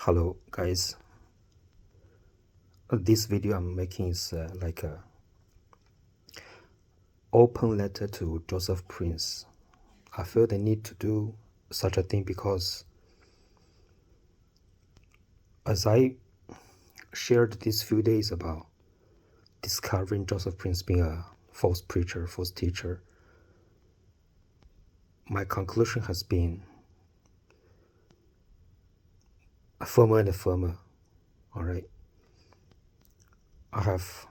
Hello guys, this video I'm making is like a open letter to Joseph Prince. I feel the need to do such a thing because as I shared these few days about discovering Joseph Prince being a false preacher, false teacher, my conclusion has been firmer and firmer. All right, I have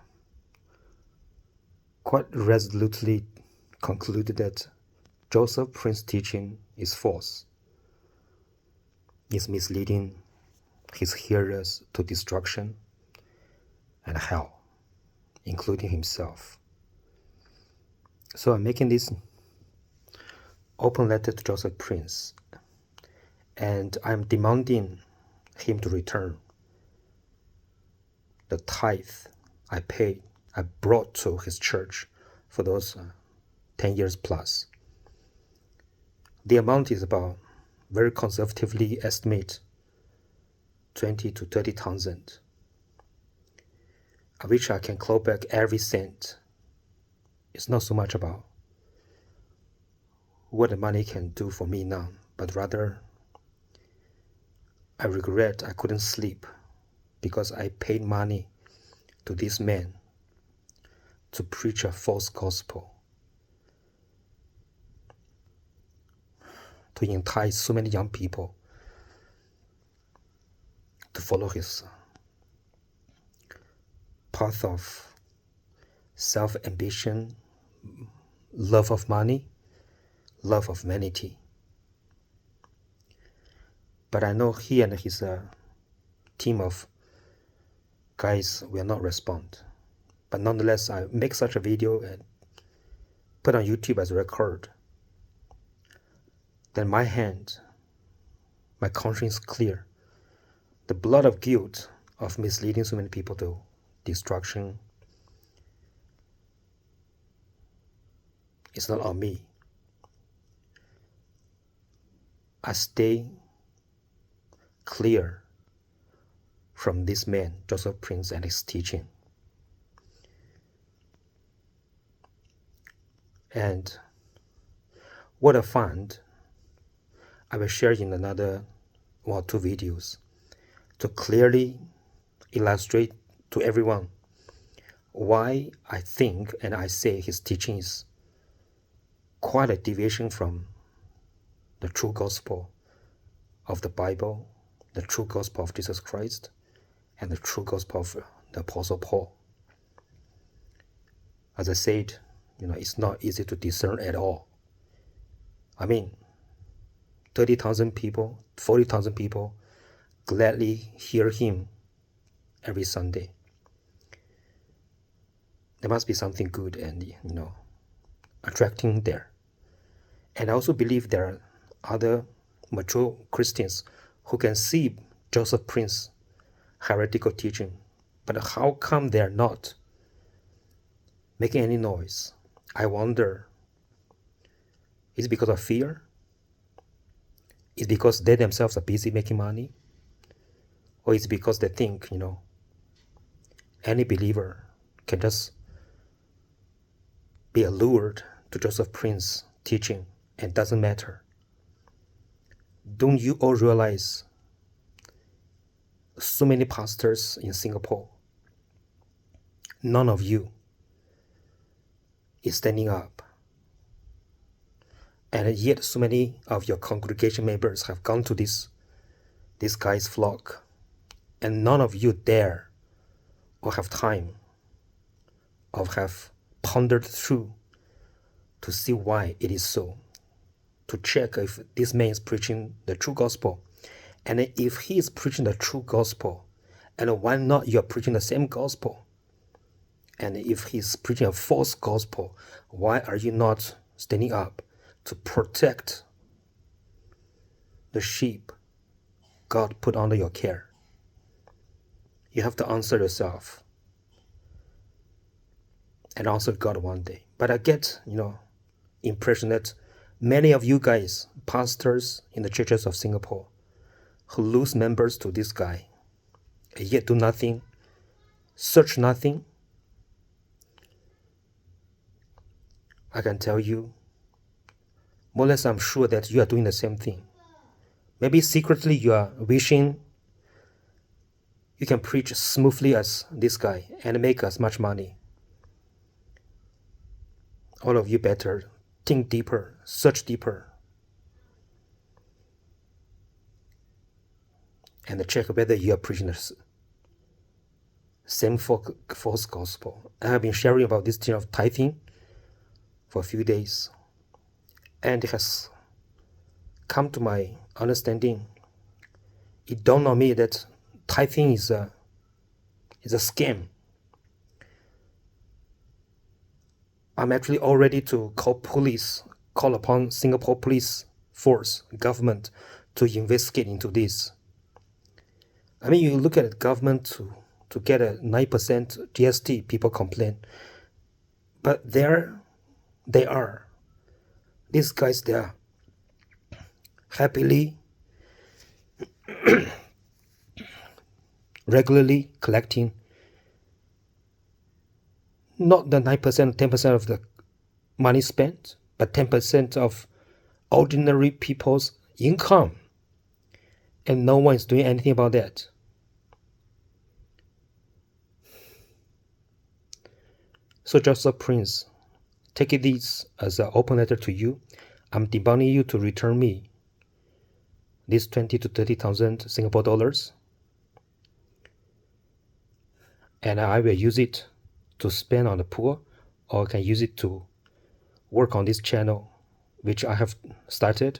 quite resolutely concluded that Joseph Prince's teaching is false. It's misleading his hearers to destruction and hell, including himself. So I'm making this open letter to Joseph Prince, and I'm demanding him to return the tithe I brought to his church for those 10 years plus. The amount is about, very conservatively estimate, 20 to 30,000, of which I can claw back every cent. It's not so much about what the money can do for me now, but rather I regret I couldn't sleep because I paid money to this man to preach a false gospel, to entice so many young people to follow his path of self-ambition, love of money, love of vanity. But I know he and his team of guys will not respond. But nonetheless, I make such a video and put on YouTube as a record. Then my conscience is clear. The blood of guilt of misleading so many people to destruction is not on me. I stay clear from this man, Joseph Prince, and his teaching. And what I found, I will share in another one or two videos to clearly illustrate to everyone why I think and I say his teaching is quite a deviation from the true gospel of the Bible, the true gospel of Jesus Christ, and the true gospel of the Apostle Paul. As I said, it's not easy to discern at all. I mean, 30,000 people, 40,000 people gladly hear him every Sunday. There must be something good and, attracting there. And I also believe there are other mature Christians who can see Joseph Prince's heretical teaching, but how come they're not making any noise? I wonder, is it because of fear? Is it because they themselves are busy making money? Or is it because they think, any believer can just be allured to Joseph Prince's teaching and doesn't matter? Don't you all realize so many pastors in Singapore, none of you is standing up, and yet so many of your congregation members have gone to this guy's flock, and none of you dare or have time or have pondered through to see why it is so, to check if this man is preaching the true gospel. And if he is preaching the true gospel, and why not you are preaching the same gospel? And if he's preaching a false gospel, why are you not standing up to protect the sheep God put under your care? You have to answer yourself and answer God one day. But I get, impression that many of you guys, pastors in the churches of Singapore, who lose members to this guy, and yet do nothing, search nothing, I can tell you, more or less I'm sure that you are doing the same thing. Maybe secretly you are wishing you can preach smoothly as this guy and make as much money. All of you better think deeper, search deeper, and check whether you are preaching the same false gospel. I have been sharing about this thing of tithing for a few days, and it has come to my understanding. It dawned on me that tithing is a scam. I'm actually all ready to call upon Singapore police force, government, to investigate into this. I mean, you look at the government to get a 9% GST, people complain. But there they are. These guys, they are happily, regularly collecting not the 9%, 10% of the money spent, but 10% of ordinary people's income. And no one is doing anything about that. So Joseph Prince, take this as an open letter to you. I'm demanding you to return me this 20 to 30,000 Singapore dollars, and I will use it to spend on the poor, or I can use it to work on this channel, which I have started.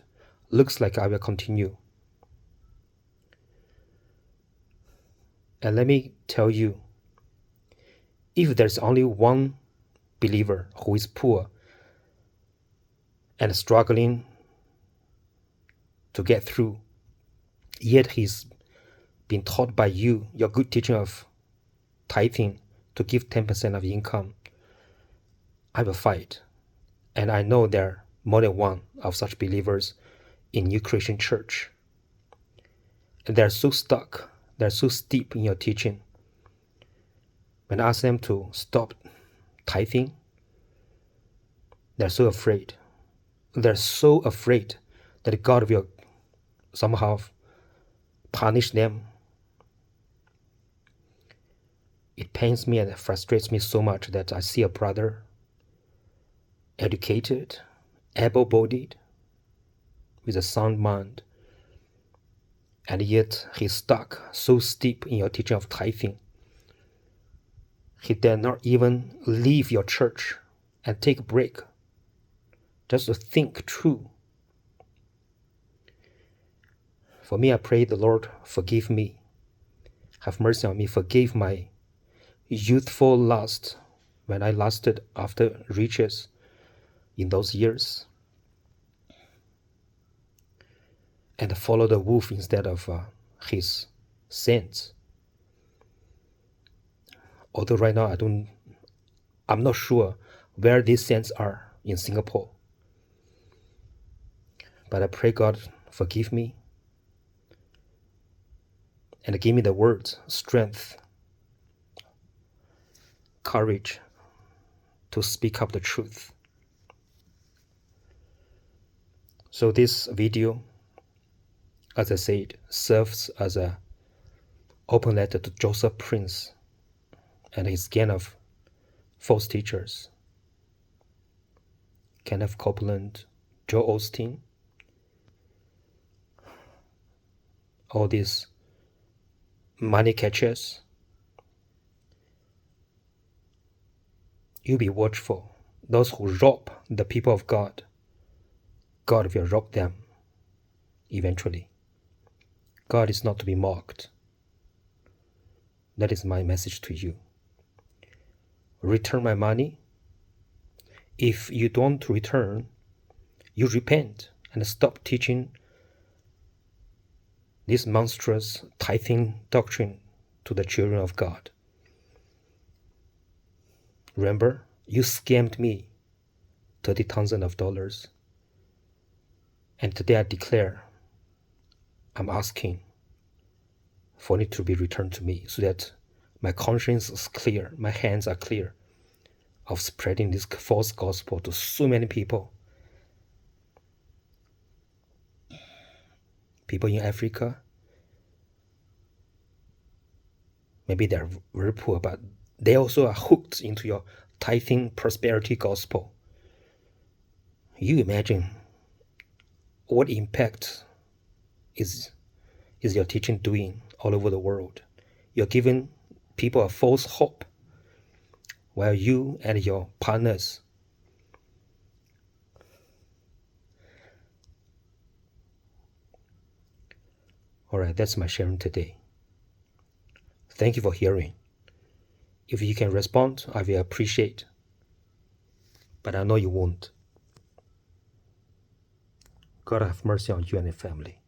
Looks like I will continue. And let me tell you, if there's only one believer who is poor and struggling to get through, yet he's been taught by you, your good teaching of tithing, to give 10% of income, I will fight. And I know there are more than one of such believers in New Christian Church. And they're so stuck, they're so steep in your teaching. When I ask them to stop tithing, they're so afraid. They're so afraid that God will somehow punish them. It pains me and frustrates me so much that I see a brother, educated, able-bodied, with a sound mind, and yet he's stuck so steep in your teaching of tithing. He dare not even leave your church and take a break, just to think true. For me, I pray the Lord forgive me, have mercy on me, forgive my youthful lust when I lusted after riches in those years, and follow the wolf instead of his sins. Although right now I'm not sure where these sins are in Singapore, but I pray God forgive me and give me the words, strength, courage to speak up the truth. So this video, as I said, serves as an open letter to Joseph Prince and his gang of false teachers, Kenneth Copeland, Joel Osteen, all these money catchers. You be watchful. Those who rob the people of God, God will rob them eventually. God is not to be mocked. That is my message to you. Return my money. If you don't return, you repent and stop teaching this monstrous tithing doctrine to the children of God. Remember, you scammed me $30,000, and today I declare, I'm asking for it to be returned to me, so that my conscience is clear, my hands are clear of spreading this false gospel to so many people. People in Africa, maybe they're very poor, but they also are hooked into your tithing prosperity gospel. You imagine what impact is your teaching doing all over the world? You're giving people a false hope, while you and your partners all right, that's my sharing today. Thank you for hearing. If you can respond, I will appreciate, but I know you won't. God have mercy on you and your family.